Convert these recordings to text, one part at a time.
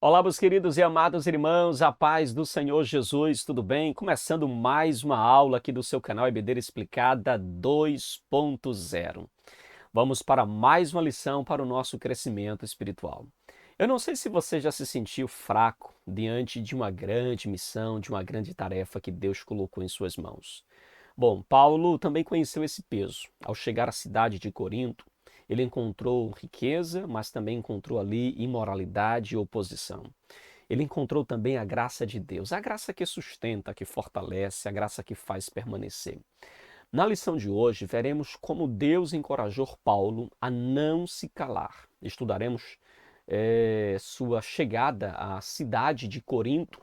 Olá, meus queridos e amados irmãos, a paz do Senhor Jesus, tudo bem? Começando mais uma aula aqui do seu canal EBD Explicada 2.0. Vamos para mais uma lição para o nosso crescimento espiritual. Eu não sei se você já se sentiu fraco diante de uma grande missão, de uma grande tarefa que Deus colocou em suas mãos. Bom, Paulo também conheceu esse peso. Ao chegar à cidade de Corinto, ele encontrou riqueza, mas também encontrou ali imoralidade e oposição. Ele encontrou também a graça de Deus, a graça que sustenta, que fortalece, a graça que faz permanecer. Na lição de hoje, veremos como Deus encorajou Paulo a não se calar. Estudaremos sua chegada à cidade de Corinto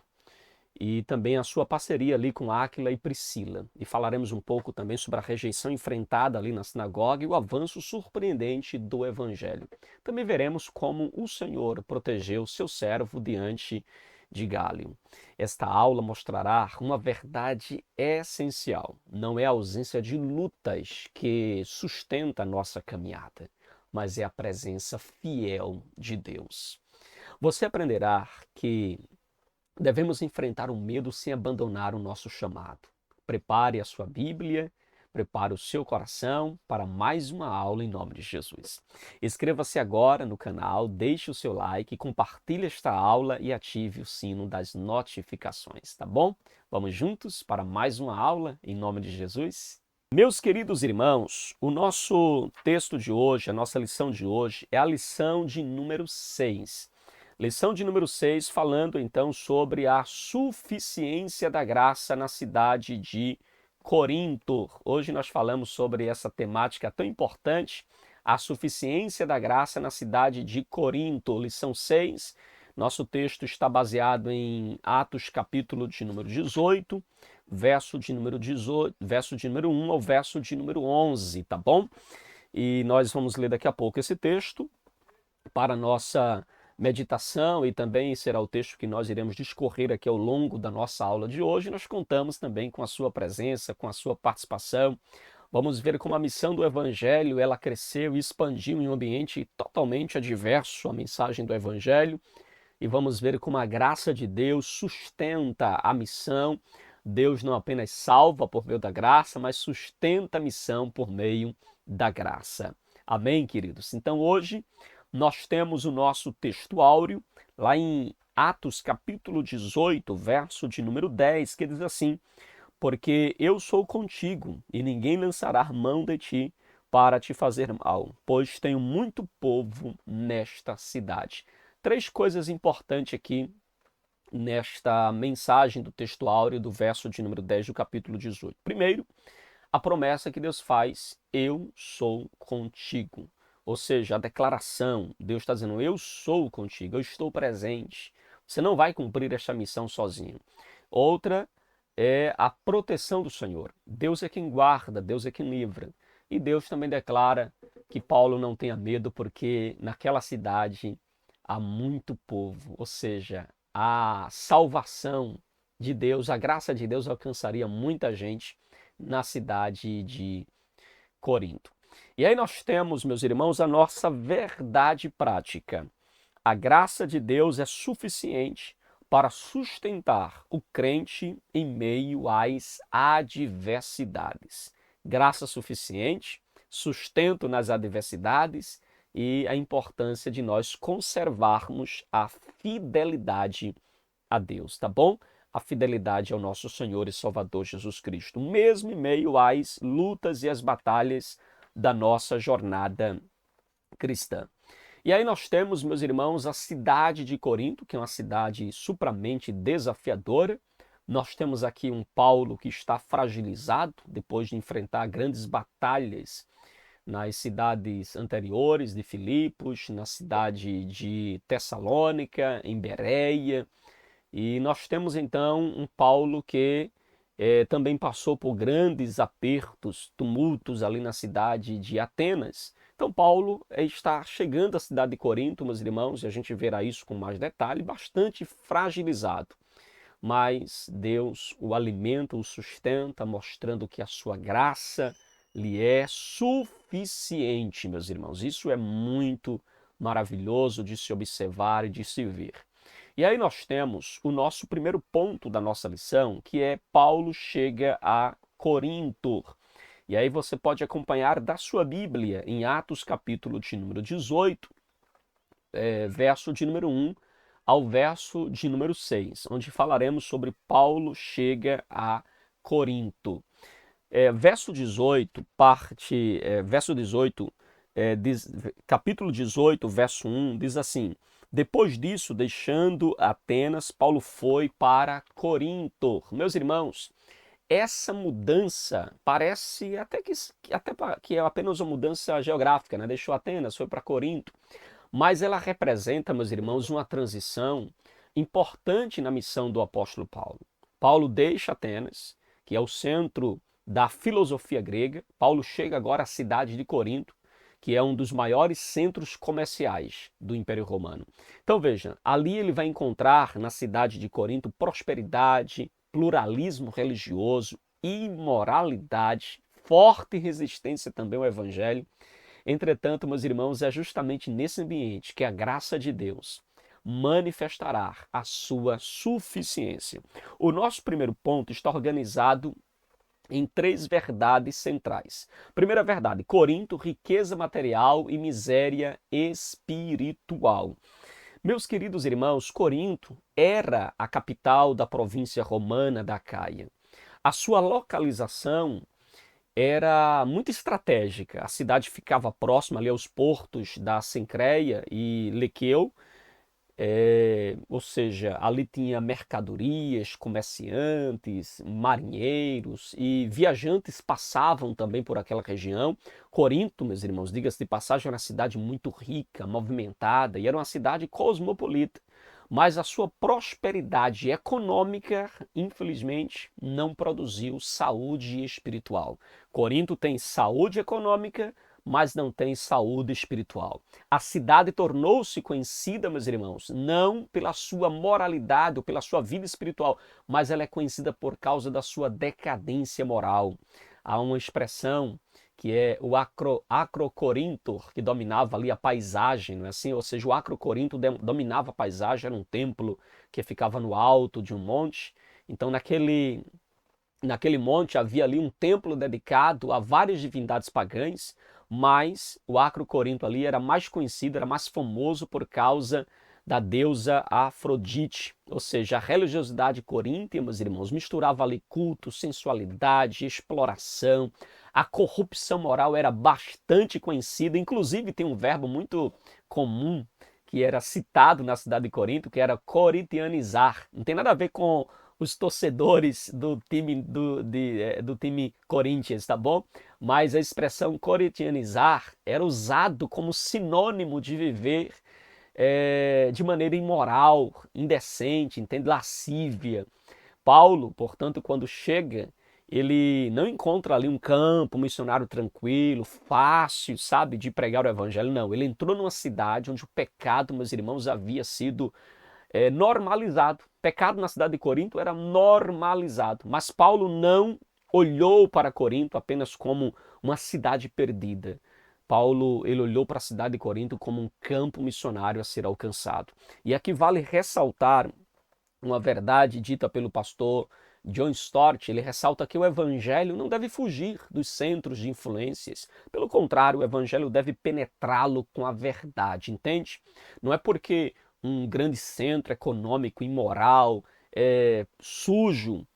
e também a sua parceria ali com Áquila e Priscila. E falaremos um pouco também sobre a rejeição enfrentada ali na sinagoga e o avanço surpreendente do evangelho. Também veremos como o Senhor protegeu seu servo diante de Gálio. Esta aula mostrará uma verdade essencial. Não é a ausência de lutas que sustenta a nossa caminhada, mas é a presença fiel de Deus. Você aprenderá que devemos enfrentar o medo sem abandonar o nosso chamado. Prepare a sua Bíblia, prepare o seu coração para mais uma aula em nome de Jesus. Inscreva-se agora no canal, deixe o seu like, compartilhe esta aula e ative o sino das notificações, tá bom? Vamos juntos para mais uma aula em nome de Jesus? Meus queridos irmãos, o nosso texto de hoje, a nossa lição de hoje é a lição de número 6. Lição de número 6, falando então sobre a suficiência da graça na cidade de Corinto. Hoje nós falamos sobre essa temática tão importante, a suficiência da graça na cidade de Corinto. Lição 6, nosso texto está baseado em Atos capítulo de número 18, verso de número 1 ao verso de número 11, tá bom? E nós vamos ler daqui a pouco esse texto para nossa meditação e também será o texto que nós iremos discorrer aqui ao longo da nossa aula de hoje. Nós contamos também com a sua presença, com a sua participação. Vamos ver como a missão do Evangelho ela cresceu e expandiu em um ambiente totalmente adverso à mensagem do Evangelho. E vamos ver como a graça de Deus sustenta a missão. Deus não apenas salva por meio da graça, mas sustenta a missão por meio da graça. Amém, queridos? Então hoje nós temos o nosso texto áureo, lá em Atos capítulo 18, verso de número 10, que diz assim: porque eu sou contigo, e ninguém lançará mão de ti para te fazer mal, pois tenho muito povo nesta cidade. Três coisas importantes aqui nesta mensagem do texto áureo do verso de número 10 do capítulo 18. Primeiro, a promessa que Deus faz: eu sou contigo. Ou seja, a declaração, Deus está dizendo: eu sou contigo, eu estou presente. Você não vai cumprir esta missão sozinho. Outra é a proteção do Senhor. Deus é quem guarda, Deus é quem livra. E Deus também declara que Paulo não tenha medo, porque naquela cidade há muito povo. Ou seja, a salvação de Deus, a graça de Deus alcançaria muita gente na cidade de Corinto. E aí nós temos, meus irmãos, a nossa verdade prática. A graça de Deus é suficiente para sustentar o crente em meio às adversidades. Graça suficiente, sustento nas adversidades e a importância de nós conservarmos a fidelidade a Deus, tá bom? A fidelidade ao nosso Senhor e Salvador Jesus Cristo, mesmo em meio às lutas e às batalhas da nossa jornada cristã. E aí nós temos, meus irmãos, a cidade de Corinto, que é uma cidade supramente desafiadora. Nós temos aqui um Paulo que está fragilizado depois de enfrentar grandes batalhas nas cidades anteriores de Filipos, na cidade de Tessalônica, em Bereia. E nós temos então um Paulo que também passou por grandes apertos, tumultos ali na cidade de Atenas. Então Paulo está chegando à cidade de Corinto, meus irmãos, e a gente verá isso com mais detalhe, bastante fragilizado. Mas Deus o alimenta, o sustenta, mostrando que a sua graça lhe é suficiente, meus irmãos. Isso é muito maravilhoso de se observar e de se ver. E aí nós temos o nosso primeiro ponto da nossa lição, que é Paulo chega a Corinto. E aí você pode acompanhar da sua Bíblia em Atos capítulo de número 18, verso de número 1 ao verso de número 6, onde falaremos sobre Paulo chega a Corinto. Verso 18, verso 18, capítulo 18, verso 1, diz assim: depois disso, deixando Atenas, Paulo foi para Corinto. Meus irmãos, essa mudança parece que é apenas uma mudança geográfica, né? Deixou Atenas, foi para Corinto, mas ela representa, meus irmãos, uma transição importante na missão do apóstolo Paulo. Paulo deixa Atenas, que é o centro da filosofia grega. Paulo chega agora à cidade de Corinto, que é um dos maiores centros comerciais do Império Romano. Então veja, ali ele vai encontrar na cidade de Corinto prosperidade, pluralismo religioso, imoralidade, forte resistência também ao evangelho. Entretanto, meus irmãos, é justamente nesse ambiente que a graça de Deus manifestará a sua suficiência. O nosso primeiro ponto está organizado em 3 verdades centrais. Primeira verdade: Corinto, riqueza material e miséria espiritual. Meus queridos irmãos, Corinto era a capital da província romana da Acaia. A sua localização era muito estratégica. A cidade ficava próxima ali aos portos da Cencreia e Lequeu, ou seja, ali tinha mercadorias, comerciantes, marinheiros e viajantes passavam também por aquela região. Corinto, meus irmãos, diga-se de passagem, era uma cidade muito rica, movimentada e era uma cidade cosmopolita. Mas a sua prosperidade econômica, infelizmente, não produziu saúde espiritual. Corinto tem saúde econômica, mas não tem saúde espiritual. A cidade tornou-se conhecida, meus irmãos, não pela sua moralidade ou pela sua vida espiritual, mas ela é conhecida por causa da sua decadência moral. Há uma expressão que é o acrocorinto, que dominava ali a paisagem, não é assim? Ou seja, o acrocorinto dominava a paisagem, era um templo que ficava no alto de um monte. Então, naquele monte havia ali um templo dedicado a várias divindades pagãs, mas o Acrocorinto ali era mais conhecido, era mais famoso por causa da deusa Afrodite. Ou seja, a religiosidade coríntia, meus irmãos, misturava ali culto, sensualidade, exploração. A corrupção moral era bastante conhecida, inclusive tem um verbo muito comum que era citado na cidade de Corinto, que era corintianizar. Não tem nada a ver com os torcedores do time Corinthians, tá bom? Mas a expressão corintianizar era usado como sinônimo de viver de maneira imoral, indecente, entende? Lascívia. Paulo, portanto, quando chega, ele não encontra ali um campo missionário tranquilo, fácil, sabe, de pregar o evangelho. Não, ele entrou numa cidade onde o pecado, meus irmãos, havia sido normalizado. Pecado na cidade de Corinto era normalizado, mas Paulo não olhou para Corinto apenas como uma cidade perdida. Paulo, ele olhou para a cidade de Corinto como um campo missionário a ser alcançado. E aqui vale ressaltar uma verdade dita pelo pastor John Stott. Ele ressalta que o evangelho não deve fugir dos centros de influências. Pelo contrário, o evangelho deve penetrá-lo com a verdade, entende? Não é porque um grande centro econômico imoral, sujo,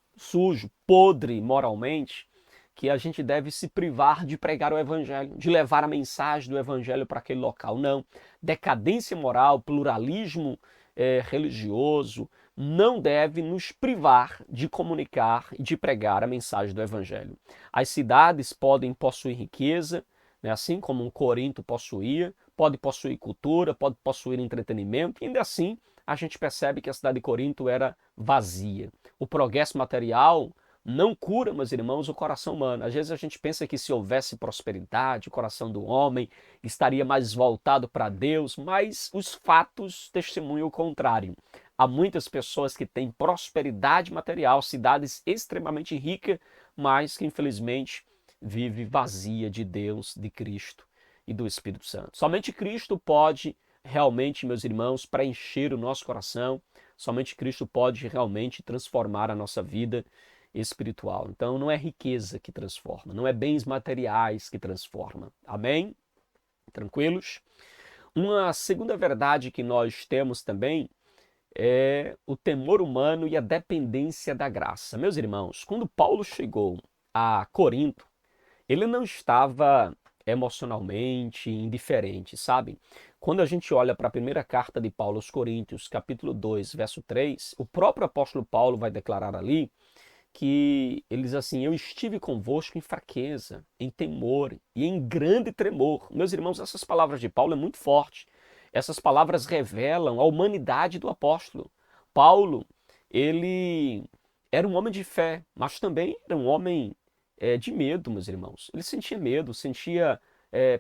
podre moralmente, que a gente deve se privar de pregar o evangelho, de levar a mensagem do evangelho para aquele local. Não. Decadência moral, pluralismo religioso, não deve nos privar de comunicar e de pregar a mensagem do evangelho. As cidades podem possuir riqueza, né, assim como um Corinto possuía, pode possuir cultura, pode possuir entretenimento, e ainda assim a gente percebe que a cidade de Corinto era vazia. O progresso material não cura, meus irmãos, o coração humano. Às vezes a gente pensa que se houvesse prosperidade, o coração do homem estaria mais voltado para Deus, mas os fatos testemunham o contrário. Há muitas pessoas que têm prosperidade material, cidades extremamente ricas, mas que infelizmente vivem vazia de Deus, de Cristo e do Espírito Santo. Somente Cristo pode realmente, meus irmãos, preencher o nosso coração, Somente Cristo pode realmente transformar a nossa vida espiritual. Então não é riqueza que transforma, não é bens materiais que transforma. Amém? Tranquilos? Uma segunda verdade que nós temos também é o temor humano e a dependência da graça. Meus irmãos, quando Paulo chegou a Corinto, ele não estava emocionalmente indiferente, sabe? Quando a gente olha para a primeira carta de Paulo aos Coríntios, capítulo 2, verso 3, o próprio apóstolo Paulo vai declarar ali que ele diz assim: eu estive convosco em fraqueza, em temor e em grande tremor. Meus irmãos, essas palavras de Paulo é muito forte. Essas palavras revelam a humanidade do apóstolo. Paulo, ele era um homem de fé, mas também era um homem de medo, meus irmãos. Ele sentia medo, sentia.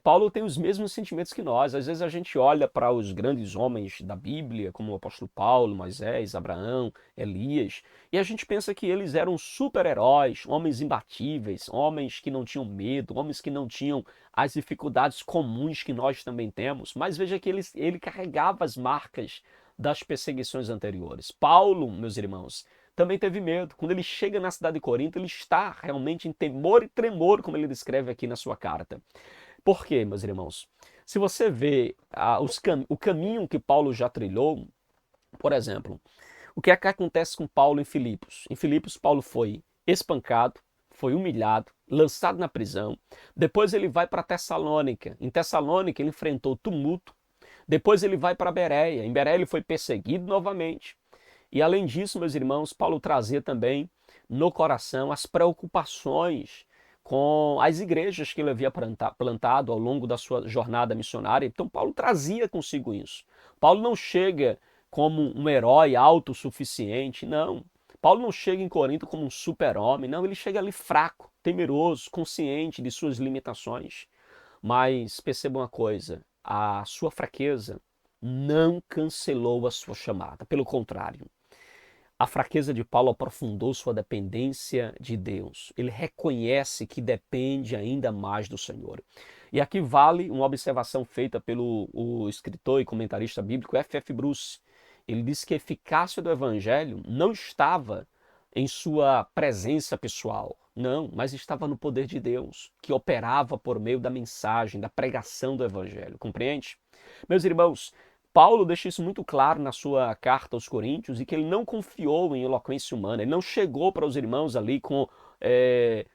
Paulo tem os mesmos sentimentos que nós. Às vezes a gente olha para os grandes homens da Bíblia, como o apóstolo Paulo, Moisés, Abraão, Elias, e a gente pensa que eles eram super-heróis, homens imbatíveis, homens que não tinham medo, homens que não tinham as dificuldades comuns que nós também temos. Mas veja que ele carregava as marcas das perseguições anteriores. Paulo, meus irmãos, também teve medo. Quando ele chega na cidade de Corinto, ele está realmente em temor e tremor, como ele descreve aqui na sua carta. Por quê, meus irmãos? Se você vê o caminho que Paulo já trilhou, por exemplo, o que é que acontece com Paulo em Filipos? Em Filipos, Paulo foi espancado, foi humilhado, lançado na prisão. Depois ele vai para Tessalônica. Em Tessalônica ele enfrentou tumulto. Depois ele vai para Bereia. Em Bereia ele foi perseguido novamente. E além disso, meus irmãos, Paulo trazia também no coração as preocupações com as igrejas que ele havia plantado ao longo da sua jornada missionária. Então Paulo trazia consigo isso. Paulo não chega como um herói autossuficiente, não. Paulo não chega em Corinto como um super-homem, não. Ele chega ali fraco, temeroso, consciente de suas limitações. Mas perceba uma coisa, a sua fraqueza não cancelou a sua chamada. Pelo contrário, a fraqueza de Paulo aprofundou sua dependência de Deus. Ele reconhece que depende ainda mais do Senhor. E aqui vale uma observação feita pelo o escritor e comentarista bíblico F.F. Bruce. Ele diz que a eficácia do evangelho não estava em sua presença pessoal, não, mas estava no poder de Deus, que operava por meio da mensagem, da pregação do evangelho. Compreende? Meus irmãos, Paulo deixa isso muito claro na sua carta aos Coríntios e que ele não confiou em eloquência humana, ele não chegou para os irmãos ali com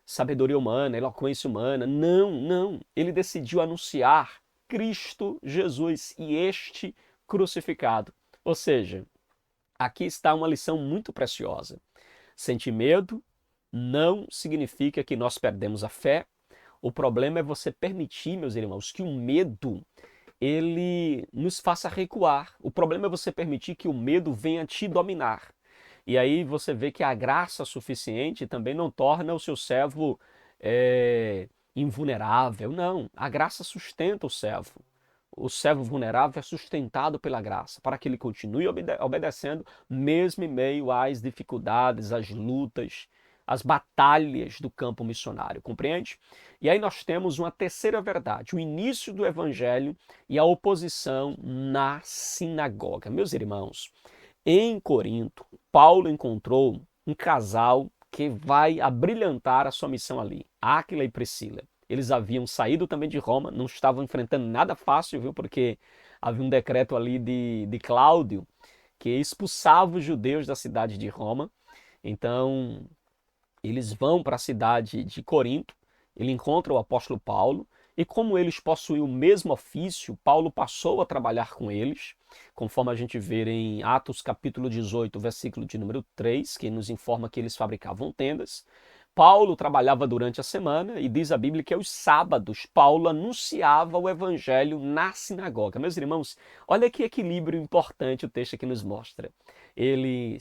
sabedoria humana, eloquência humana, não, não. Ele decidiu anunciar Cristo Jesus e este crucificado. Ou seja, aqui está uma lição muito preciosa. Sentir medo não significa que nós perdemos a fé. O problema é você permitir, meus irmãos, que o medo ele nos faça recuar. O problema é você permitir que o medo venha te dominar. E aí você vê que a graça suficiente também não torna o seu servo invulnerável. Não, a graça sustenta o servo. O servo vulnerável é sustentado pela graça, para que ele continue obedecendo, mesmo em meio às dificuldades, às lutas, às batalhas do campo missionário, compreende? E aí nós temos uma terceira verdade, o início do evangelho e a oposição na sinagoga. Meus irmãos, em Corinto, Paulo encontrou um casal que vai abrilhantar a sua missão ali, Áquila e Priscila. Eles haviam saído também de Roma, não estavam enfrentando nada fácil, viu? Porque havia um decreto ali de Cláudio que expulsava os judeus da cidade de Roma. Então, eles vão para a cidade de Corinto, ele encontra o apóstolo Paulo, e como eles possuíam o mesmo ofício, Paulo passou a trabalhar com eles, conforme a gente vê em Atos capítulo 18, versículo de número 3, que nos informa que eles fabricavam tendas. Paulo trabalhava durante a semana e diz a Bíblia que aos sábados Paulo anunciava o evangelho na sinagoga. Meus irmãos, olha que equilíbrio importante o texto aqui nos mostra. Ele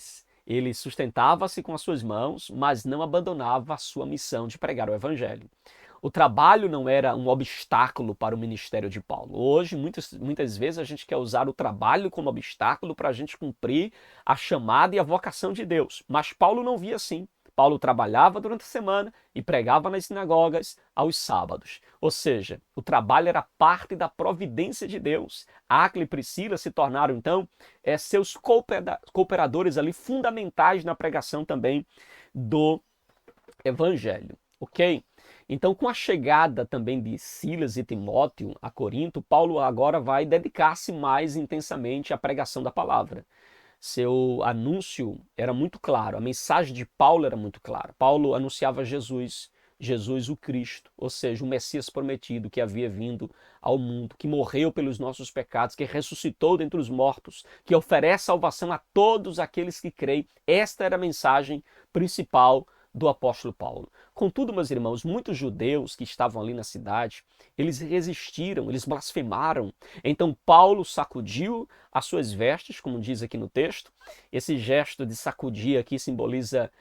sustentava-se com as suas mãos, mas não abandonava a sua missão de pregar o evangelho. O trabalho não era um obstáculo para o ministério de Paulo. Hoje, muitas vezes, a gente quer usar o trabalho como obstáculo para a gente cumprir a chamada e a vocação de Deus. Mas Paulo não via assim. Paulo trabalhava durante a semana e pregava nas sinagogas aos sábados. Ou seja, o trabalho era parte da providência de Deus. Áquila e Priscila se tornaram, então, seus cooperadores ali fundamentais na pregação também do evangelho, ok? Então, com a chegada também de Silas e Timóteo a Corinto, Paulo agora vai dedicar-se mais intensamente à pregação da palavra. Seu anúncio era muito claro, a mensagem de Paulo era muito clara. Paulo anunciava Jesus, Jesus o Cristo, ou seja, o Messias prometido que havia vindo ao mundo, que morreu pelos nossos pecados, que ressuscitou dentre os mortos, que oferece salvação a todos aqueles que creem. Esta era a mensagem principal do apóstolo Paulo. Contudo, meus irmãos, muitos judeus que estavam ali na cidade, eles resistiram, eles blasfemaram. Então Paulo sacudiu as suas vestes, como diz aqui no texto. Esse gesto de sacudir aqui simboliza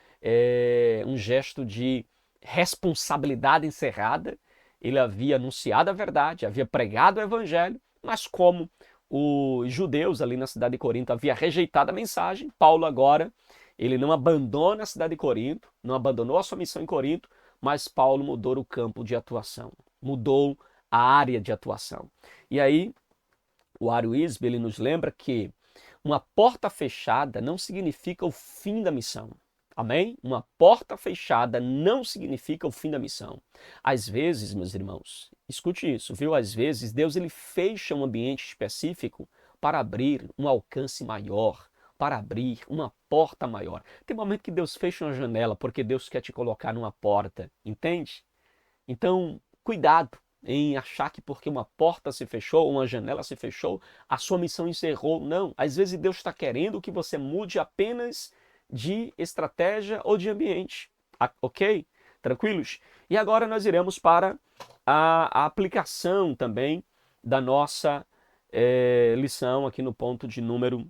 um gesto de responsabilidade encerrada. Ele havia anunciado a verdade, havia pregado o evangelho, mas como os judeus ali na cidade de Corinto haviam rejeitado a mensagem, Paulo agora ele não abandona a cidade de Corinto, não abandonou a sua missão em Corinto, mas Paulo mudou o campo de atuação, mudou a área de atuação. E aí, o Ario Isbe, ele nos lembra que uma porta fechada não significa o fim da missão. Amém? Uma porta fechada não significa o fim da missão. Às vezes, meus irmãos, escute isso, viu? Às vezes, Deus ele fecha um ambiente específico para abrir um alcance maior, para abrir uma porta maior. Tem momento que Deus fecha uma janela porque Deus quer te colocar numa porta, entende? Então, cuidado em achar que porque uma porta se fechou, uma janela se fechou, a sua missão encerrou. Não, às vezes Deus está querendo que você mude apenas de estratégia ou de ambiente, ok? Tranquilos? E agora nós iremos para a aplicação também da nossa lição aqui no ponto de número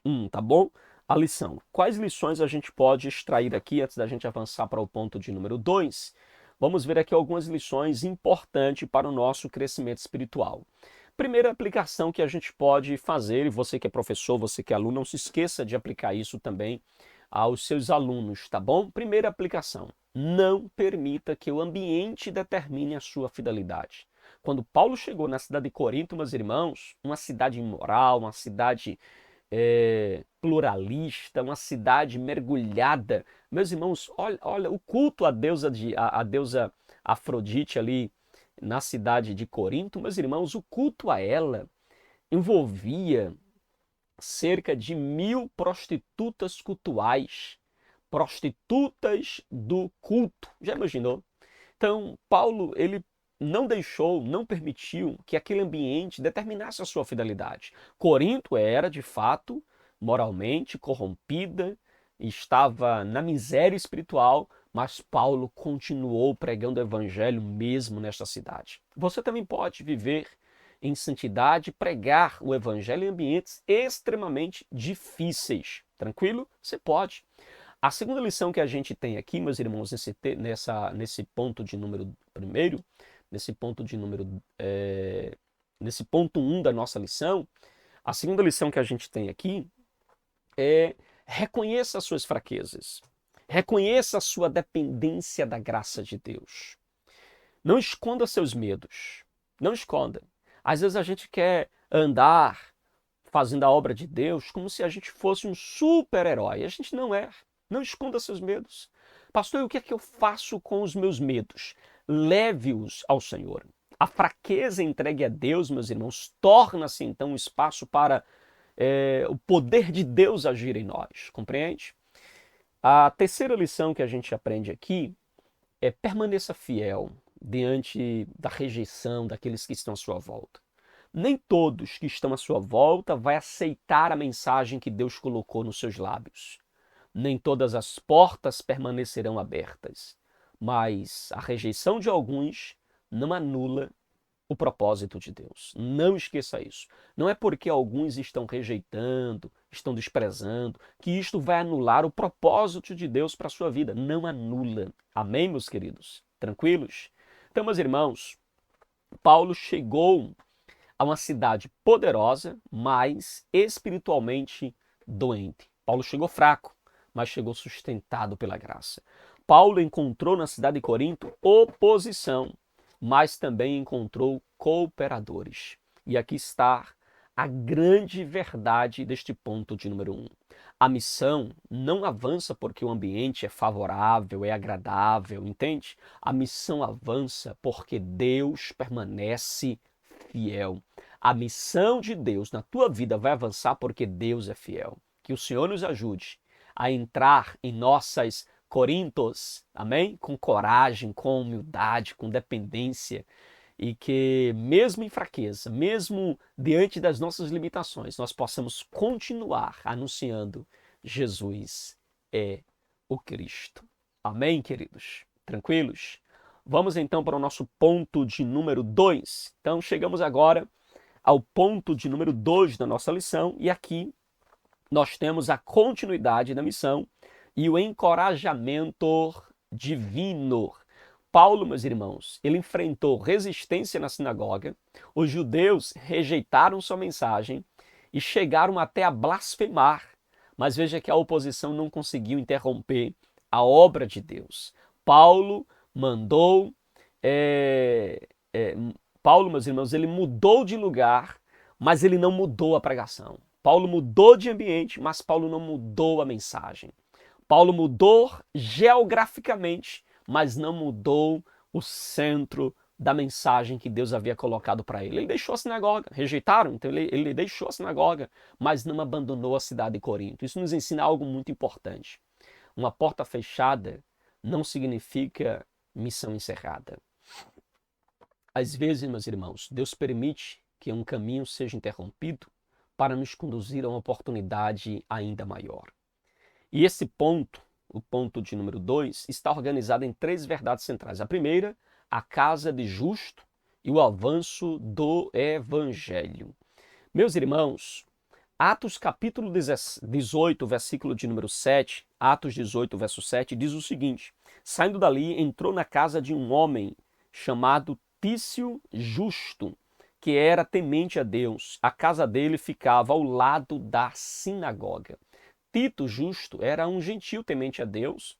1, tá bom? A lição. Quais lições a gente pode extrair aqui antes da gente avançar para o ponto de número 2? Vamos ver aqui algumas lições importantes para o nosso crescimento espiritual. Primeira aplicação que a gente pode fazer, e você que é professor, você que é aluno, não se esqueça de aplicar isso também aos seus alunos, tá bom? Primeira aplicação, não permita que o ambiente determine a sua fidelidade. Quando Paulo chegou na cidade de Corinto, meus irmãos, uma cidade imoral, uma cidade pluralista, uma cidade mergulhada. Meus irmãos, olha o culto à deusa Afrodite ali na cidade de Corinto, meus irmãos, o culto a ela envolvia cerca de 1000 prostitutas cultuais, prostitutas do culto. Já imaginou? Então, Paulo, ele não deixou, não permitiu que aquele ambiente determinasse a sua fidelidade. Corinto era, de fato, moralmente corrompida, estava na miséria espiritual, mas Paulo continuou pregando o evangelho mesmo nesta cidade. Você também pode viver em santidade, pregar o evangelho em ambientes extremamente difíceis. Tranquilo? Você pode. A segunda lição que a gente tem aqui, meus irmãos, nesse ponto de número primeiro, nesse ponto 1 da nossa lição, a segunda lição que a gente tem aqui é reconheça as suas fraquezas, reconheça a sua dependência da graça de Deus. Não esconda seus medos, não esconda. Às vezes a gente quer andar fazendo a obra de Deus como se a gente fosse um super-herói. A gente não é. Não esconda seus medos. Pastor, e o que é que eu faço com os meus medos? Leve-os ao Senhor. A fraqueza entregue a Deus, meus irmãos, torna-se então um espaço para o poder de Deus agir em nós. Compreende? A terceira lição que a gente aprende aqui é permaneça fiel diante da rejeição daqueles que estão à sua volta. Nem todos que estão à sua volta vai aceitar a mensagem que Deus colocou nos seus lábios. Nem todas as portas permanecerão abertas, mas a rejeição de alguns não anula o propósito de Deus. Não esqueça isso. Não é porque alguns estão rejeitando, estão desprezando, que isto vai anular o propósito de Deus para a sua vida. Não anula. Amém, meus queridos? Tranquilos? Então, meus irmãos, Paulo chegou a uma cidade poderosa, mas espiritualmente doente. Paulo chegou fraco. mas chegou sustentado pela graça. Paulo encontrou na cidade de Corinto oposição, mas também encontrou cooperadores. E aqui está a grande verdade deste ponto de número 1. A missão não avança porque o ambiente é favorável, é agradável, entende? A missão avança porque Deus permanece fiel. A missão de Deus na tua vida vai avançar porque Deus é fiel. Que o Senhor nos ajude a entrar em nossas Corintos, amém? Com coragem, com humildade, com dependência, e que mesmo em fraqueza, mesmo diante das nossas limitações, nós possamos continuar anunciando: Jesus é o Cristo. Amém, queridos? Tranquilos? Vamos então para o nosso ponto de número 2. Então chegamos agora ao ponto de número 2 da nossa lição, e aqui nós temos a continuidade da missão e o encorajamento divino. Paulo, meus irmãos, ele enfrentou resistência na sinagoga, os judeus rejeitaram sua mensagem e chegaram até a blasfemar, mas veja que a oposição não conseguiu interromper a obra de Deus. Paulo mandou, Paulo, meus irmãos, ele mudou de lugar, mas ele não mudou a pregação. Paulo mudou de ambiente, mas Paulo não mudou a mensagem. Paulo mudou geograficamente, mas não mudou o centro da mensagem que Deus havia colocado para ele. Ele deixou a sinagoga, rejeitaram, então ele deixou a sinagoga, mas não abandonou a cidade de Corinto. Isso nos ensina algo muito importante. Uma porta fechada não significa missão encerrada. Às vezes, meus irmãos, Deus permite que um caminho seja interrompido para nos conduzir a uma oportunidade ainda maior. E esse ponto, o ponto de número 2, está organizado em 3 verdades centrais. A primeira, a casa de justo e o avanço do evangelho. Meus irmãos, Atos capítulo 18, versículo de número 7, Atos 18, verso 7, diz o seguinte: saindo dali, entrou na casa de um homem chamado Tício Justo, que era temente a Deus. A casa dele ficava ao lado da sinagoga. Tito Justo era um gentil temente a Deus,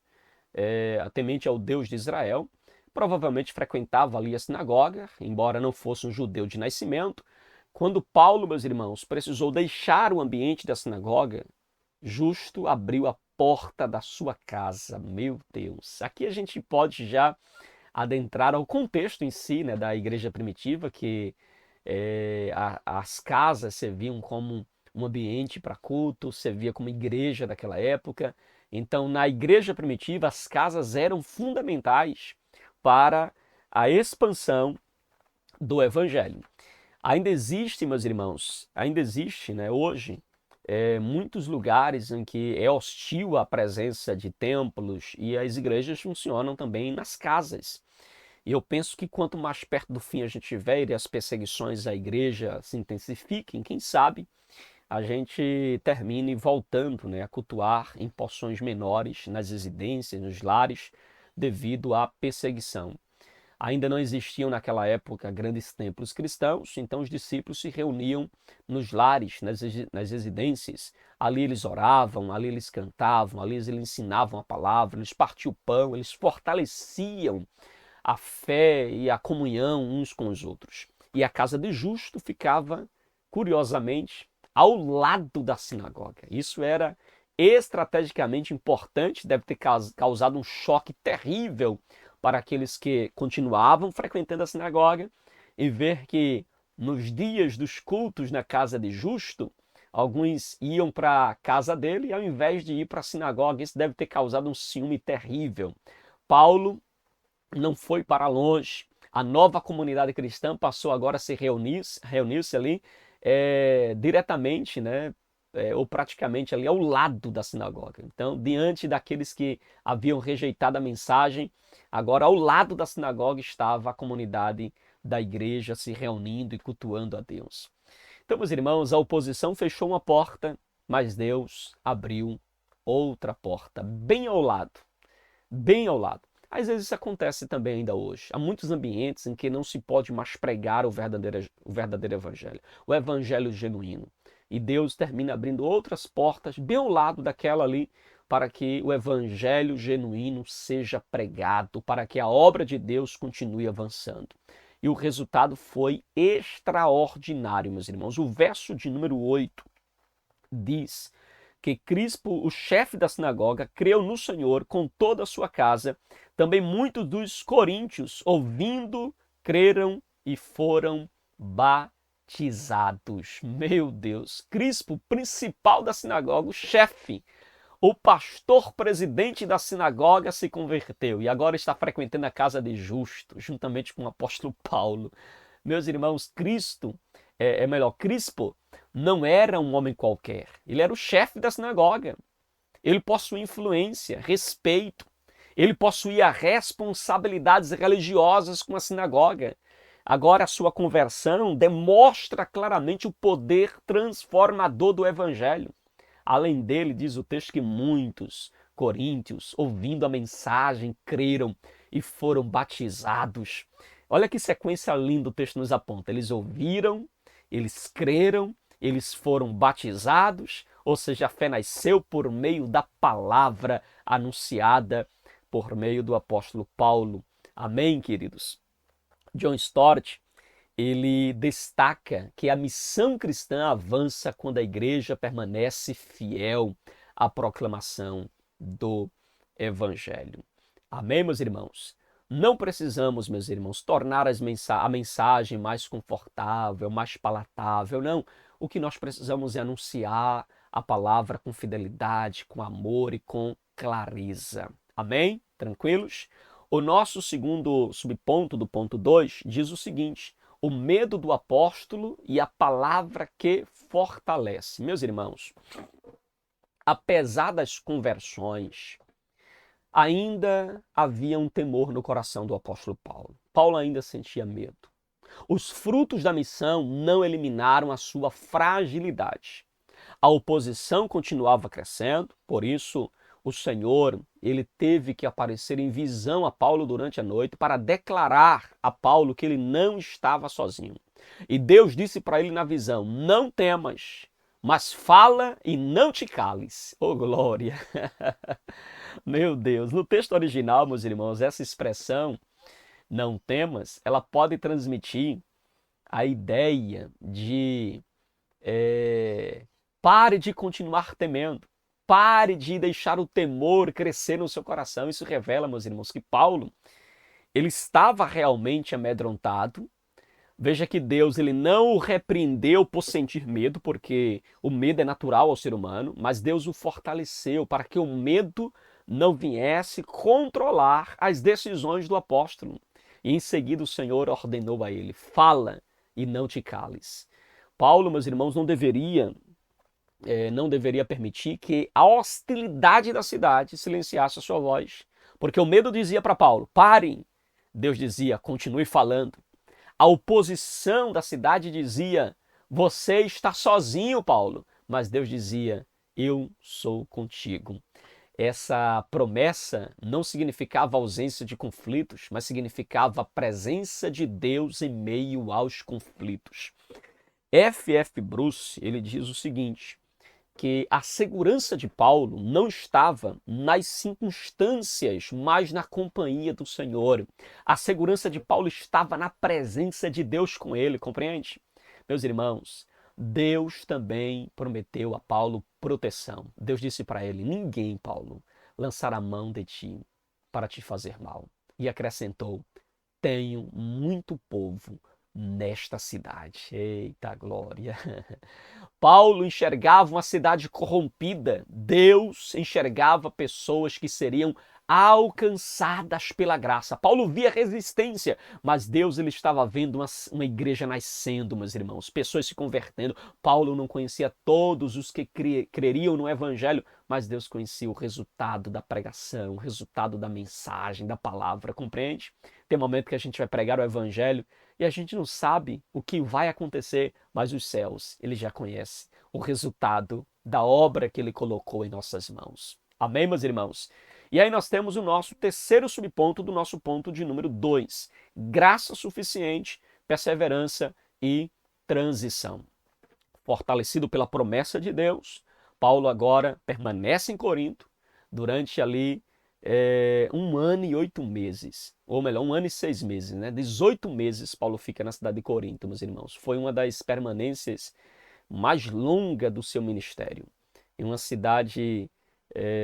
temente ao Deus de Israel. Provavelmente frequentava ali a sinagoga, embora não fosse um judeu de nascimento. Quando Paulo, meus irmãos, precisou deixar o ambiente da sinagoga, Justo abriu a porta da sua casa. Meu Deus! Aqui a gente pode já adentrar ao contexto em si, né, da igreja primitiva, que as casas serviam como um ambiente para culto, servia como igreja daquela época. Então, na igreja primitiva, as casas eram fundamentais para a expansão do evangelho. Ainda existe, meus irmãos, ainda existe, né, hoje, muitos lugares em que é hostil a presença de templos, e as igrejas funcionam também nas casas. E eu penso que quanto mais perto do fim a gente estiver e as perseguições à igreja se intensifiquem, quem sabe a gente termine voltando, né, a cultuar em porções menores nas residências, nos lares, devido à perseguição. Ainda não existiam naquela época grandes templos cristãos, então os discípulos se reuniam nos lares, nas residências. Ali eles oravam, ali eles cantavam, ali eles ensinavam a palavra, eles partiam o pão, eles fortaleciam a fé e a comunhão uns com os outros. E a casa de justo ficava, curiosamente, ao lado da sinagoga. Isso era estrategicamente importante, deve ter causado um choque terrível para aqueles que continuavam frequentando a sinagoga e ver que nos dias dos cultos na casa de justo, alguns iam para a casa dele ao invés de ir para a sinagoga. Isso deve ter causado um ciúme terrível. Paulo não foi para longe. A nova comunidade cristã passou agora a se reunir-se ali diretamente, né, ou praticamente ali ao lado da sinagoga. Então, diante daqueles que haviam rejeitado a mensagem, agora ao lado da sinagoga estava a comunidade da igreja se reunindo e cultuando a Deus. Então, meus irmãos, a oposição fechou uma porta, mas Deus abriu outra porta, bem ao lado, bem ao lado. Às vezes isso acontece também ainda hoje. Há muitos ambientes em que não se pode mais pregar o verdadeiro evangelho, o evangelho genuíno. E Deus termina abrindo outras portas bem ao lado daquela ali, para que o evangelho genuíno seja pregado, para que a obra de Deus continue avançando. E o resultado foi extraordinário, meus irmãos. O verso de número 8 diz que Crispo, o chefe da sinagoga, creu no Senhor com toda a sua casa. Também muitos dos coríntios, ouvindo, creram e foram batizados. Meu Deus! Crispo, principal da sinagoga, o chefe, o pastor presidente da sinagoga, se converteu e agora está frequentando a casa de Justo, juntamente com o apóstolo Paulo. Meus irmãos, Crispo não era um homem qualquer. Ele era o chefe da sinagoga. Ele possuía influência, respeito. Ele possuía responsabilidades religiosas com a sinagoga. Agora, a sua conversão demonstra claramente o poder transformador do evangelho. Além dele, diz o texto que muitos coríntios, ouvindo a mensagem, creram e foram batizados. Olha que sequência linda o texto nos aponta. Eles ouviram, eles creram, eles foram batizados, ou seja, a fé nasceu por meio da palavra anunciada por meio do apóstolo Paulo. Amém, queridos? John Stott, ele destaca que a missão cristã avança quando a igreja permanece fiel à proclamação do evangelho. Amém, meus irmãos? Não precisamos, meus irmãos, tornar a mensagem mais confortável, mais palatável, não. O que nós precisamos é anunciar a palavra com fidelidade, com amor e com clareza. Amém? Tranquilos? O nosso segundo subponto do ponto 2 diz o seguinte: o medo do apóstolo e a palavra que fortalece. Meus irmãos, apesar das conversões, ainda havia um temor no coração do apóstolo Paulo. Paulo ainda sentia medo. Os frutos da missão não eliminaram a sua fragilidade. A oposição continuava crescendo, por isso o Senhor, ele teve que aparecer em visão a Paulo durante a noite para declarar a Paulo que ele não estava sozinho. E Deus disse para ele na visão: não temas, mas fala e não te cales. Oh, glória! Meu Deus! No texto original, meus irmãos, essa expressão, não temas, ela pode transmitir a ideia de pare de continuar temendo. Pare de deixar o temor crescer no seu coração. Isso revela, meus irmãos, que Paulo, ele estava realmente amedrontado. Veja que Deus, ele não o repreendeu por sentir medo, porque o medo é natural ao ser humano, mas Deus o fortaleceu para que o medo não viesse controlar as decisões do apóstolo. E em seguida o Senhor ordenou a ele: fala e não te cales. Paulo, meus irmãos, não deveria permitir que a hostilidade da cidade silenciasse a sua voz. Porque o medo dizia para Paulo: parem. Deus dizia: continue falando. A oposição da cidade dizia: você está sozinho, Paulo. Mas Deus dizia: eu sou contigo. Essa promessa não significava ausência de conflitos, mas significava a presença de Deus em meio aos conflitos. F.F. Bruce, ele diz o seguinte: que a segurança de Paulo não estava nas circunstâncias, mas na companhia do Senhor. A segurança de Paulo estava na presença de Deus com ele, compreende? Meus irmãos, Deus também prometeu a Paulo proteção. Deus disse para ele: ninguém, Paulo, lançará a mão de ti para te fazer mal. E acrescentou: tenho muito povo nesta cidade. Eita glória! Paulo enxergava uma cidade corrompida. Deus enxergava pessoas que seriam alcançadas pela graça. Paulo via resistência, mas Deus, ele estava vendo uma igreja nascendo, meus irmãos, pessoas se convertendo. Paulo não conhecia todos os que creriam no evangelho, mas Deus conhecia o resultado da pregação, o resultado da mensagem, da palavra, compreende? Tem momento que a gente vai pregar o evangelho e a gente não sabe o que vai acontecer, mas os céus, ele já conhece o resultado da obra que ele colocou em nossas mãos. Amém, meus irmãos? E aí nós temos o nosso terceiro subponto do nosso ponto de número 2. Graça suficiente, perseverança e transição. Fortalecido pela promessa de Deus, Paulo agora permanece em Corinto. durante ali 1 ano e 8 meses, ou melhor, 1 ano e 6 meses, né? 18 meses Paulo fica na cidade de Corinto, meus irmãos. Foi uma das permanências mais longas do seu ministério. Em uma cidade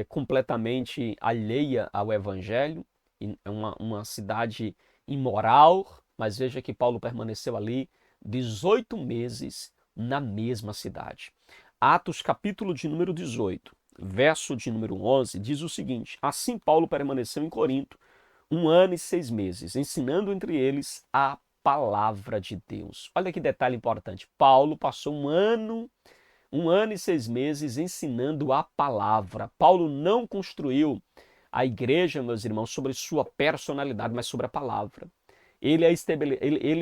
completamente alheia ao evangelho, uma cidade imoral, mas veja que Paulo permaneceu ali 18 meses na mesma cidade. Atos capítulo de número 18, verso de número 11, diz o seguinte: assim Paulo permaneceu em Corinto 1 ano e 6 meses, ensinando entre eles a palavra de Deus. Olha que detalhe importante. Paulo passou 1 ano e 6 meses ensinando a palavra. Paulo não construiu a igreja, meus irmãos, sobre sua personalidade, mas sobre a palavra. Ele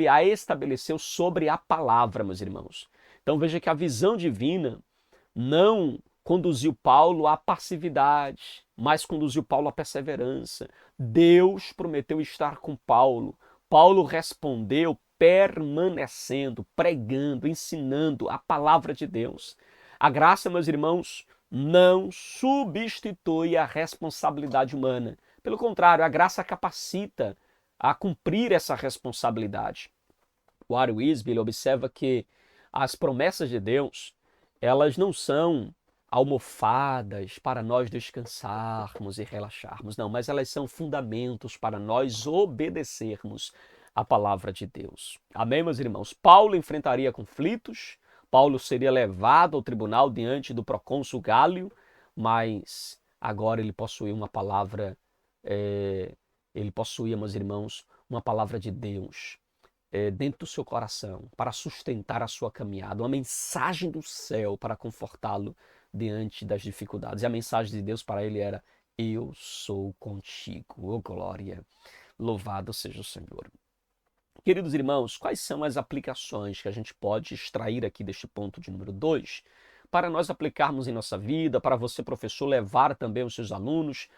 a estabeleceu sobre a palavra, meus irmãos. Então veja que a visão divina não conduziu Paulo à passividade, mas conduziu Paulo à perseverança. Deus prometeu estar com Paulo. Paulo respondeu permanecendo, pregando, ensinando a palavra de Deus. A graça, meus irmãos, não substitui a responsabilidade humana. Pelo contrário, a graça capacita a cumprir essa responsabilidade. O Warren Wiersbe observa que as promessas de Deus, elas não são almofadas para nós descansarmos e relaxarmos, não, mas elas são fundamentos para nós obedecermos a palavra de Deus. Amém, meus irmãos? Paulo enfrentaria conflitos, Paulo seria levado ao tribunal diante do procônsul Gálio, mas agora ele possuía uma palavra, ele possuía, meus irmãos, uma palavra de Deus dentro do seu coração para sustentar a sua caminhada, uma mensagem do céu para confortá-lo diante das dificuldades. E a mensagem de Deus para ele era: eu sou contigo, oh glória, louvado seja o Senhor. Queridos irmãos, quais são as aplicações que a gente pode extrair aqui deste ponto de número 2 para nós aplicarmos em nossa vida, para você, professor, levar também os seus alunos?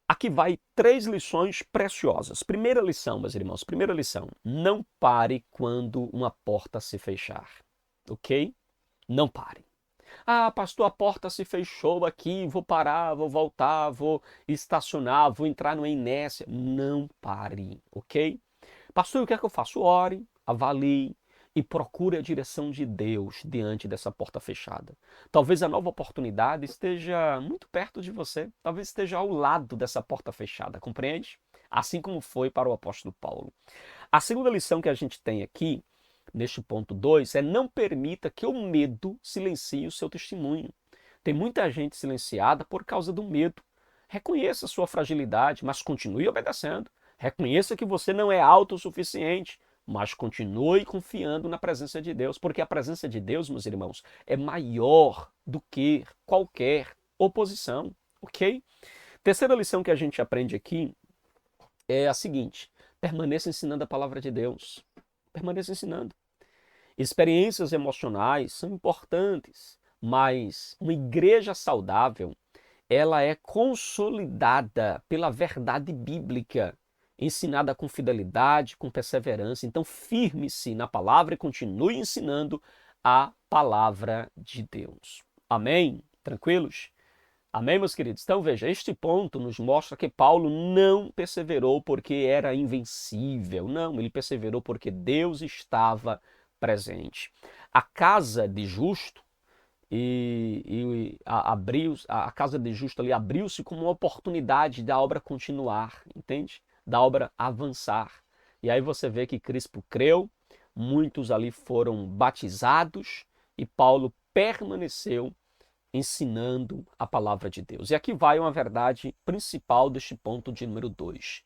Aqui vai 3 lições preciosas. Primeira lição, meus irmãos, primeira lição: não pare quando uma porta se fechar, ok? Não pare. Ah, pastor, a porta se fechou aqui, vou parar, vou voltar, vou estacionar, vou entrar numa inércia. Não pare, ok? Pastor, o que é que eu faço? Ore, avalie e procure a direção de Deus diante dessa porta fechada. Talvez a nova oportunidade esteja muito perto de você, talvez esteja ao lado dessa porta fechada, compreende? Assim como foi para o apóstolo Paulo. A segunda lição que a gente tem aqui, neste ponto 2, é: não permita que o medo silencie o seu testemunho. Tem muita gente silenciada por causa do medo. Reconheça a sua fragilidade, mas continue obedecendo. Reconheça que você não é autossuficiente, mas continue confiando na presença de Deus, porque a presença de Deus, meus irmãos, é maior do que qualquer oposição, ok? Terceira lição que a gente aprende aqui é a seguinte: permaneça ensinando a palavra de Deus. Permaneça ensinando. Experiências emocionais são importantes, mas uma igreja saudável, ela é consolidada pela verdade bíblica, ensinada com fidelidade, com perseverança. Então, firme-se na palavra e continue ensinando a palavra de Deus. Amém? Tranquilos? Amém, meus queridos? Então, veja, este ponto nos mostra que Paulo não perseverou porque era invencível. Não, ele perseverou porque Deus estava presente. A casa de justo a casa de justo ali abriu-se como uma oportunidade da obra continuar, entende? Da obra avançar. E aí você vê que Crispo creu, muitos ali foram batizados e Paulo permaneceu ensinando a palavra de Deus. E aqui vai uma verdade principal deste ponto de número 2.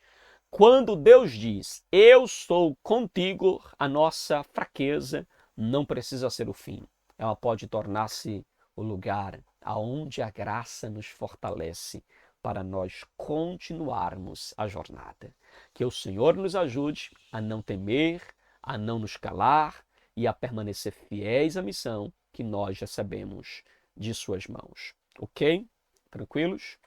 Quando Deus diz: eu estou contigo, a nossa fraqueza não precisa ser o fim. Ela pode tornar-se o lugar aonde a graça nos fortalece para nós continuarmos a jornada. Que o Senhor nos ajude a não temer, a não nos calar e a permanecer fiéis à missão que nós recebemos de suas mãos. Ok? Tranquilos?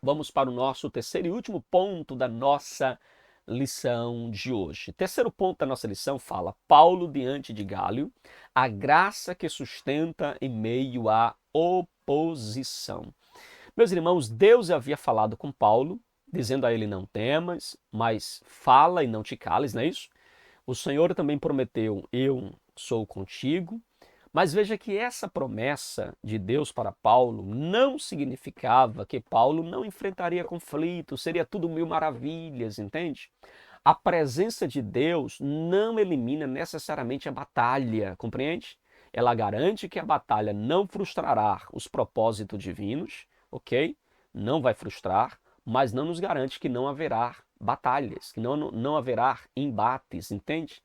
Vamos para o nosso terceiro e último ponto da nossa lição de hoje. Terceiro ponto da nossa lição fala: Paulo diante de Gálio, a graça que sustenta em meio à oposição. Meus irmãos, Deus havia falado com Paulo, dizendo a ele: não temas, mas fala e não te cales, não é isso? O Senhor também prometeu: eu sou contigo. Mas veja que essa promessa de Deus para Paulo não significava que Paulo não enfrentaria conflito, seria tudo mil maravilhas, entende? A presença de Deus não elimina necessariamente a batalha, compreende? Ela garante que a batalha não frustrará os propósitos divinos, ok? Não vai frustrar, mas não nos garante que não haverá batalhas, que não haverá embates, entende?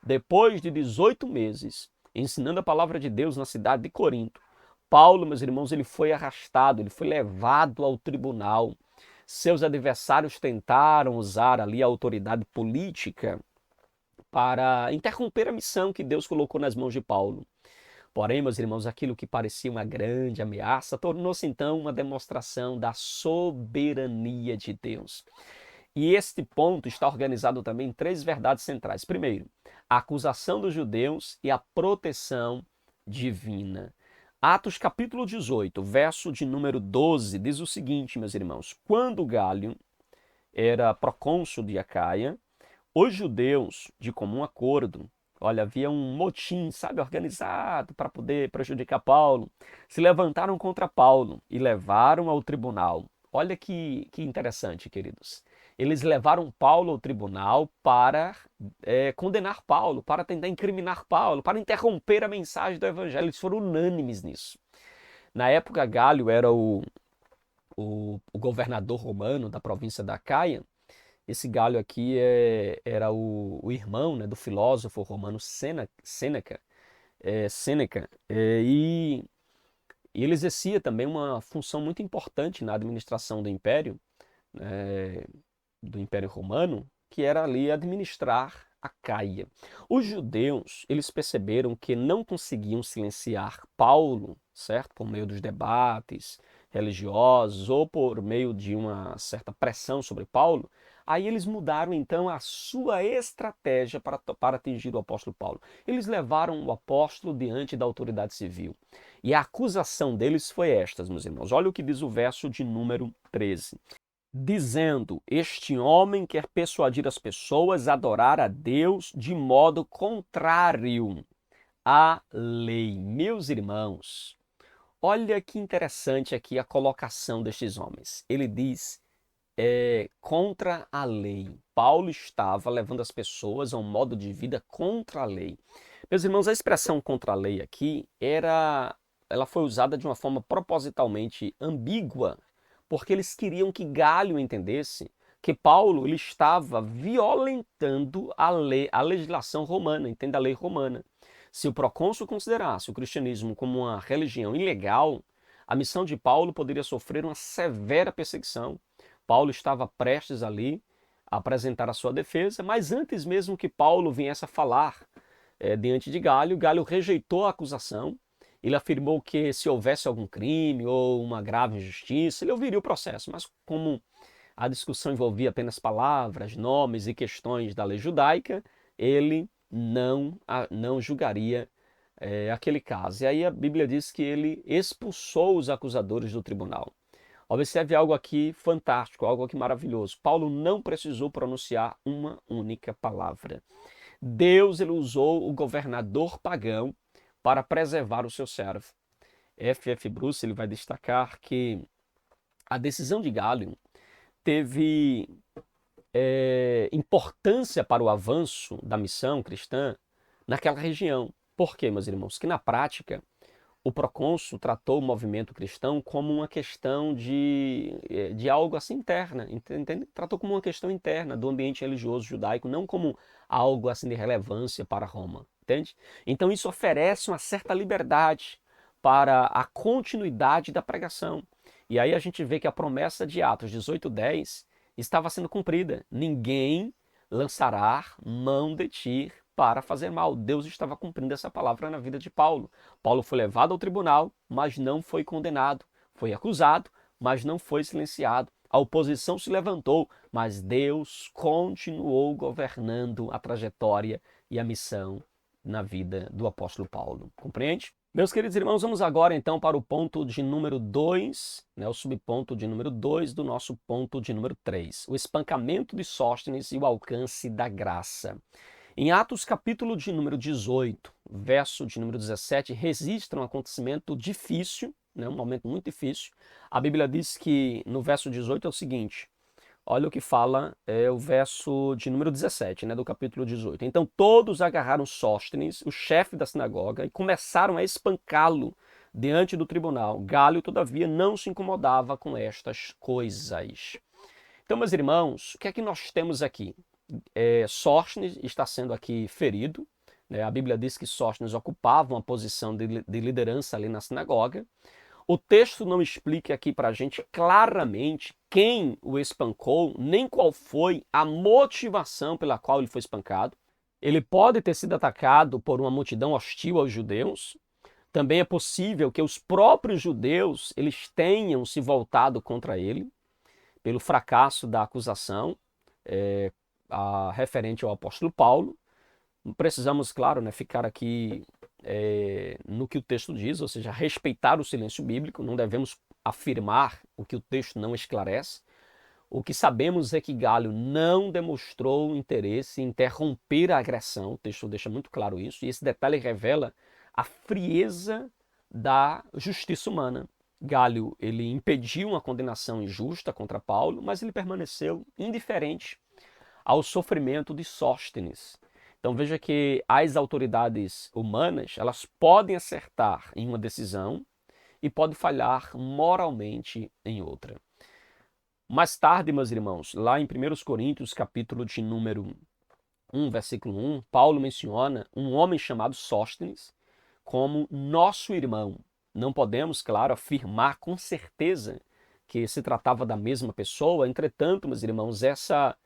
Depois de 18 meses ensinando a palavra de Deus na cidade de Corinto, Paulo, meus irmãos, ele foi arrastado, ele foi levado ao tribunal. Seus adversários tentaram usar ali a autoridade política para interromper a missão que Deus colocou nas mãos de Paulo. Porém, meus irmãos, aquilo que parecia uma grande ameaça tornou-se então uma demonstração da soberania de Deus. E este ponto está organizado também em três verdades centrais. Primeiro, a acusação dos judeus e a proteção divina. Atos capítulo 18, verso de número 12, diz o seguinte, meus irmãos: quando Gálio era procônsul de Acaia, os judeus, de comum acordo, olha, havia um motim, sabe, organizado para poder prejudicar Paulo, se levantaram contra Paulo e levaram ao tribunal. Olha que interessante, queridos. Eles levaram Paulo ao tribunal para condenar Paulo, para tentar incriminar Paulo, para interromper a mensagem do evangelho. Eles foram unânimes nisso. Na época, Gálio era o governador romano da província da Acaia. Esse Gálio aqui era o irmão, né, do filósofo romano Sêneca, e ele exercia também uma função muito importante na administração eh, do Império Romano, que era ali administrar a Caia. Os judeus, eles perceberam que não conseguiam silenciar Paulo, certo? Por meio dos debates religiosos ou por meio de uma certa pressão sobre Paulo. Aí eles mudaram então a sua estratégia para atingir o apóstolo Paulo. Eles levaram o apóstolo diante da autoridade civil. E a acusação deles foi esta, meus irmãos. Olha o que diz o verso de número 13. Dizendo: este homem quer persuadir as pessoas a adorar a Deus de modo contrário à lei. Meus irmãos, olha que interessante aqui a colocação destes homens. Ele diz contra a lei. Paulo estava levando as pessoas a um modo de vida contra a lei. Meus irmãos, a expressão contra a lei aqui ela foi usada de uma forma propositalmente ambígua, porque eles queriam que Gálio entendesse que Paulo ele estava violentando a lei, a legislação romana, entende, a lei romana. Se o procônsul considerasse o cristianismo como uma religião ilegal, a missão de Paulo poderia sofrer uma severa perseguição. Paulo estava prestes ali a apresentar a sua defesa, mas antes mesmo que Paulo viesse a falar diante de Gálio, Gálio rejeitou a acusação. Ele afirmou que se houvesse algum crime ou uma grave injustiça, ele ouviria o processo, mas como a discussão envolvia apenas palavras, nomes e questões da lei judaica, ele não julgaria aquele caso. E aí a Bíblia diz que ele expulsou os acusadores do tribunal. Observe algo aqui fantástico, algo aqui maravilhoso. Paulo não precisou pronunciar uma única palavra. Deus ele usou o governador pagão para preservar o seu servo. F.F. Bruce ele vai destacar que a decisão de Gálio teve importância para o avanço da missão cristã naquela região. Por quê, meus irmãos? Que na prática o procônsul tratou o movimento cristão como uma questão de algo assim interna, entende? Tratou como uma questão interna do ambiente religioso judaico, não como algo assim de relevância para Roma, entende? Então isso oferece uma certa liberdade para a continuidade da pregação. E aí a gente vê que a promessa de Atos 18:10 estava sendo cumprida. Ninguém lançará mão de ti para fazer mal. Deus estava cumprindo essa palavra na vida de Paulo. Paulo foi levado ao tribunal, mas não foi condenado. Foi acusado, mas não foi silenciado. A oposição se levantou, mas Deus continuou governando a trajetória e a missão na vida do apóstolo Paulo. Compreende? Meus queridos irmãos, vamos agora então para o ponto de número 2, o subponto de número 2 do nosso ponto de número 3, o espancamento de Sóstenes e o alcance da graça. Em Atos capítulo de número 18, verso de número 17, registra um acontecimento difícil, um momento muito difícil. A Bíblia diz que no verso 18 é o seguinte: olha o que fala o verso de número 17, do capítulo 18. Então todos agarraram Sóstenes, o chefe da sinagoga, e começaram a espancá-lo diante do tribunal. Gálio, todavia, não se incomodava com estas coisas. Então, meus irmãos, o que é que nós temos aqui? Sóstenes está sendo aqui ferido. A Bíblia diz que Sóstenes ocupava uma posição de liderança ali na sinagoga. O texto não explica aqui para a gente claramente quem o espancou, nem qual foi a motivação pela qual ele foi espancado. Ele pode ter sido atacado por uma multidão hostil aos judeus. Também é possível que os próprios judeus eles tenham se voltado contra ele pelo fracasso da acusação referente ao apóstolo Paulo. Precisamos, claro, ficar aqui no que o texto diz, ou seja, respeitar o silêncio bíblico, não devemos afirmar o que o texto não esclarece. O que sabemos é que Gálio não demonstrou interesse em interromper a agressão, o texto deixa muito claro isso, e esse detalhe revela a frieza da justiça humana. Gálio, ele impediu uma condenação injusta contra Paulo, mas ele permaneceu indiferente ao sofrimento de Sóstenes. Então veja que as autoridades humanas, elas podem acertar em uma decisão e podem falhar moralmente em outra. Mais tarde, meus irmãos, lá em 1 Coríntios, capítulo de número 1, versículo 1, Paulo menciona um homem chamado Sóstenes como nosso irmão. Não podemos, claro, afirmar com certeza que se tratava da mesma pessoa, entretanto, meus irmãos, essa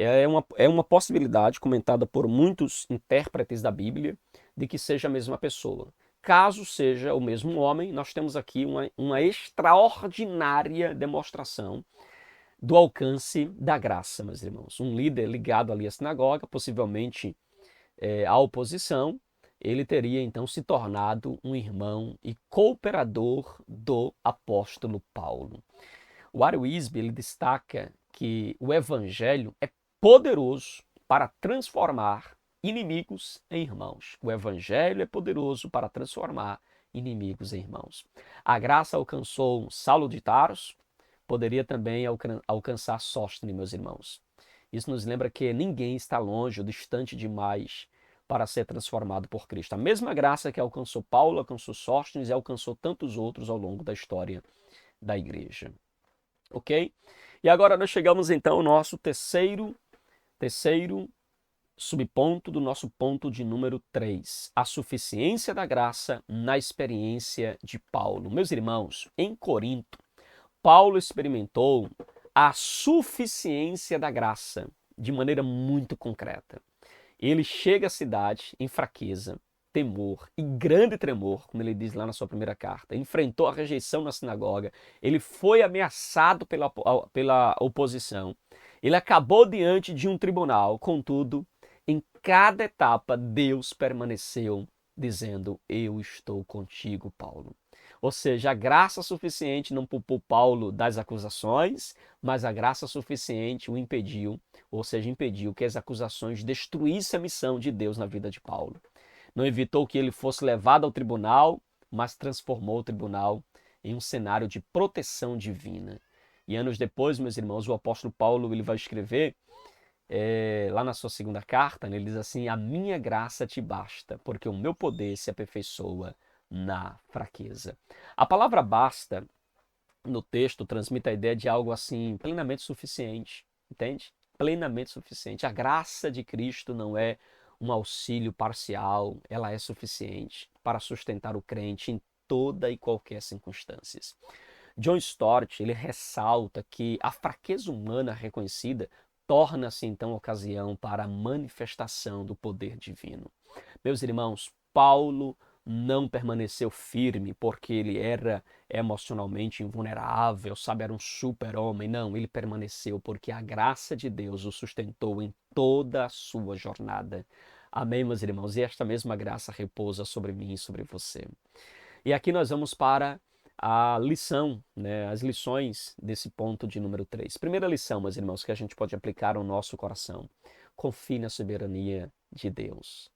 é uma possibilidade comentada por muitos intérpretes da Bíblia de que seja a mesma pessoa. Caso seja o mesmo homem, nós temos aqui uma extraordinária demonstração do alcance da graça, meus irmãos. Um líder ligado ali à sinagoga, possivelmente à oposição, ele teria então se tornado um irmão e cooperador do apóstolo Paulo. O Warren Wiersbe, ele destaca que o evangelho é poderoso para transformar inimigos em irmãos. O evangelho é poderoso para transformar inimigos em irmãos. A graça alcançou Saulo de Tarso, poderia também alcançar Sóstenes, meus irmãos. Isso nos lembra que ninguém está longe ou distante demais para ser transformado por Cristo. A mesma graça que alcançou Paulo, alcançou Sóstenes e alcançou tantos outros ao longo da história da igreja. Ok? E agora nós chegamos então ao nosso terceiro subponto do nosso ponto de número 3, a suficiência da graça na experiência de Paulo. Meus irmãos, em Corinto, Paulo experimentou a suficiência da graça de maneira muito concreta. Ele chega à cidade em fraqueza, temor e grande tremor, como ele diz lá na sua primeira carta. Enfrentou a rejeição na sinagoga, ele foi ameaçado pela oposição, ele acabou diante de um tribunal, contudo, em cada etapa Deus permaneceu dizendo: eu estou contigo, Paulo. Ou seja, a graça suficiente não poupou Paulo das acusações, mas a graça suficiente o impediu, ou seja, impediu que as acusações destruíssem a missão de Deus na vida de Paulo. Não evitou que ele fosse levado ao tribunal, mas transformou o tribunal em um cenário de proteção divina. E anos depois, meus irmãos, o apóstolo Paulo ele vai escrever lá na sua segunda carta, ele diz assim: a minha graça te basta, porque o meu poder se aperfeiçoa na fraqueza. A palavra basta no texto transmite a ideia de algo assim plenamente suficiente, entende? Plenamente suficiente. A graça de Cristo não é um auxílio parcial, ela é suficiente para sustentar o crente em toda e qualquer circunstância. John Stott, ele ressalta que a fraqueza humana reconhecida torna-se então ocasião para a manifestação do poder divino. Meus irmãos, Paulo não permaneceu firme porque ele era emocionalmente invulnerável, sabe, era um super-homem. Não, ele permaneceu porque a graça de Deus o sustentou em toda a sua jornada. Amém, meus irmãos? E esta mesma graça repousa sobre mim e sobre você. E aqui nós vamos para a lição, né, as lições desse ponto de número 3. Primeira lição, meus irmãos, que a gente pode aplicar ao nosso coração. Confie na soberania de Deus.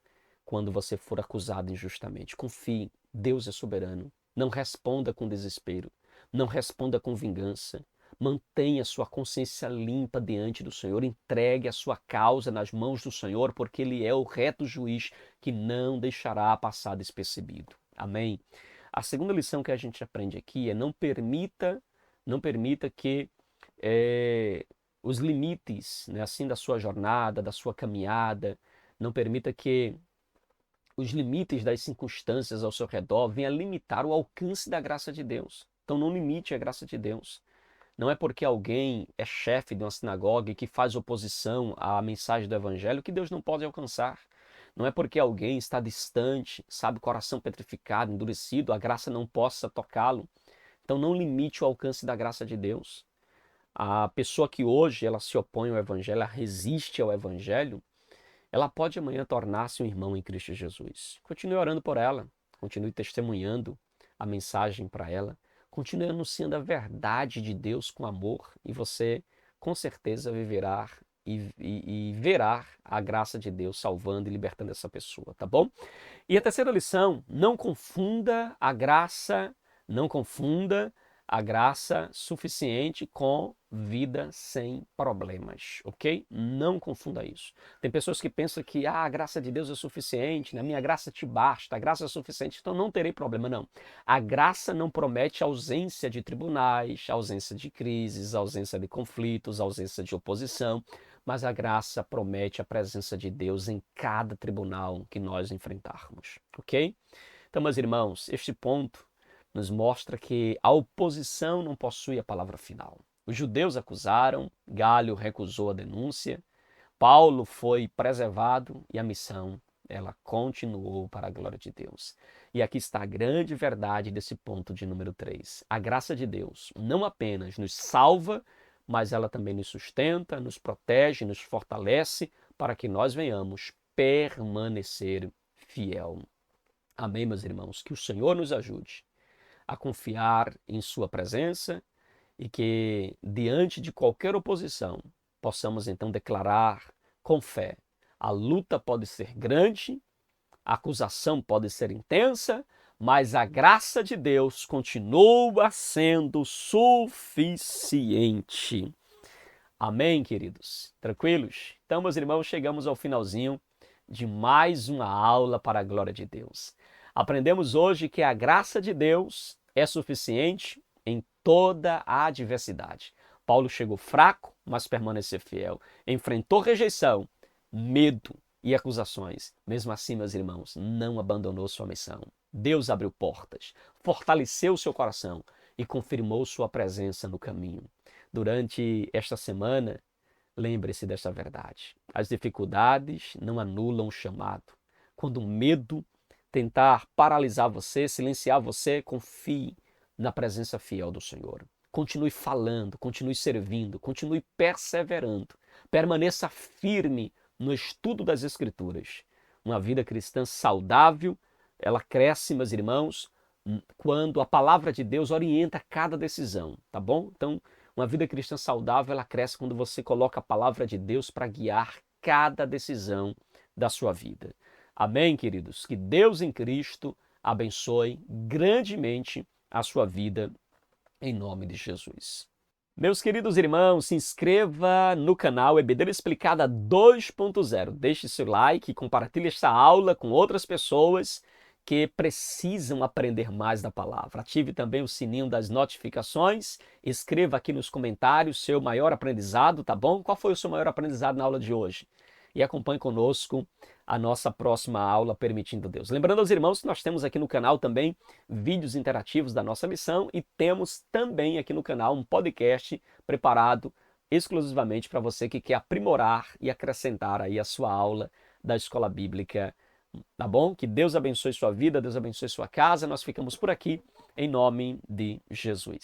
Quando você for acusado injustamente, confie, Deus é soberano. Não responda com desespero, não responda com vingança. Mantenha sua consciência limpa diante do Senhor, entregue a sua causa nas mãos do Senhor, porque Ele é o reto juiz que não deixará passar despercebido. Amém? A segunda lição que a gente aprende aqui é não permita que os limites, né, assim, da sua jornada, da sua caminhada, não permita que os limites das circunstâncias ao seu redor venham limitar o alcance da graça de Deus. Então não limite a graça de Deus. Não é porque alguém é chefe de uma sinagoga e que faz oposição à mensagem do Evangelho que Deus não pode alcançar. Não é porque alguém está distante, sabe, coração petrificado, endurecido, a graça não possa tocá-lo. Então não limite o alcance da graça de Deus. A pessoa que hoje ela se opõe ao Evangelho, ela resiste ao Evangelho, ela pode amanhã tornar-se um irmão em Cristo Jesus. Continue orando por ela, continue testemunhando a mensagem para ela, continue anunciando a verdade de Deus com amor e você com certeza viverá e verá a graça de Deus salvando e libertando essa pessoa, tá bom? E a terceira lição, não confunda a graça suficiente com vida sem problemas, ok? Não confunda isso. Tem pessoas que pensam que a graça de Deus é suficiente, a minha graça te basta, a graça é suficiente, então não terei problema, não. A graça não promete ausência de tribunais, ausência de crises, ausência de conflitos, ausência de oposição, mas a graça promete a presença de Deus em cada tribunal que nós enfrentarmos, ok? Então, meus irmãos, este ponto nos mostra que a oposição não possui a palavra final. Os judeus acusaram, Galho recusou a denúncia, Paulo foi preservado e a missão, ela continuou para a glória de Deus. E aqui está a grande verdade desse ponto de número 3. A graça de Deus não apenas nos salva, mas ela também nos sustenta, nos protege, nos fortalece para que nós venhamos permanecer fiel. Amém, meus irmãos? Que o Senhor nos ajude a confiar em sua presença e que, diante de qualquer oposição, possamos então declarar com fé. A luta pode ser grande, a acusação pode ser intensa, mas a graça de Deus continua sendo suficiente. Amém, queridos? Tranquilos? Então, meus irmãos, chegamos ao finalzinho de mais uma aula para a glória de Deus. Aprendemos hoje que a graça de Deus é suficiente em toda a adversidade. Paulo chegou fraco, mas permaneceu fiel. Enfrentou rejeição, medo e acusações. Mesmo assim, meus irmãos, não abandonou sua missão. Deus abriu portas, fortaleceu seu coração e confirmou sua presença no caminho. Durante esta semana, lembre-se desta verdade. As dificuldades não anulam o chamado. Quando o medo tentar paralisar você, silenciar você, confie na presença fiel do Senhor. Continue falando, continue servindo, continue perseverando. Permaneça firme no estudo das Escrituras. Uma vida cristã saudável, ela cresce, meus irmãos, quando a palavra de Deus orienta cada decisão, tá bom? Então, uma vida cristã saudável, ela cresce quando você coloca a palavra de Deus para guiar cada decisão da sua vida. Amém, queridos? Que Deus em Cristo abençoe grandemente a sua vida, em nome de Jesus. Meus queridos irmãos, se inscreva no canal EBD Explicada 2.0. Deixe seu like, compartilhe esta aula com outras pessoas que precisam aprender mais da palavra. Ative também o sininho das notificações. Escreva aqui nos comentários seu maior aprendizado, tá bom? Qual foi o seu maior aprendizado na aula de hoje? E acompanhe conosco a nossa próxima aula, permitindo Deus. Lembrando aos irmãos que nós temos aqui no canal também vídeos interativos da nossa lição e temos também aqui no canal um podcast preparado exclusivamente para você que quer aprimorar e acrescentar aí a sua aula da Escola Bíblica. Tá bom? Que Deus abençoe sua vida, Deus abençoe sua casa. Nós ficamos por aqui em nome de Jesus.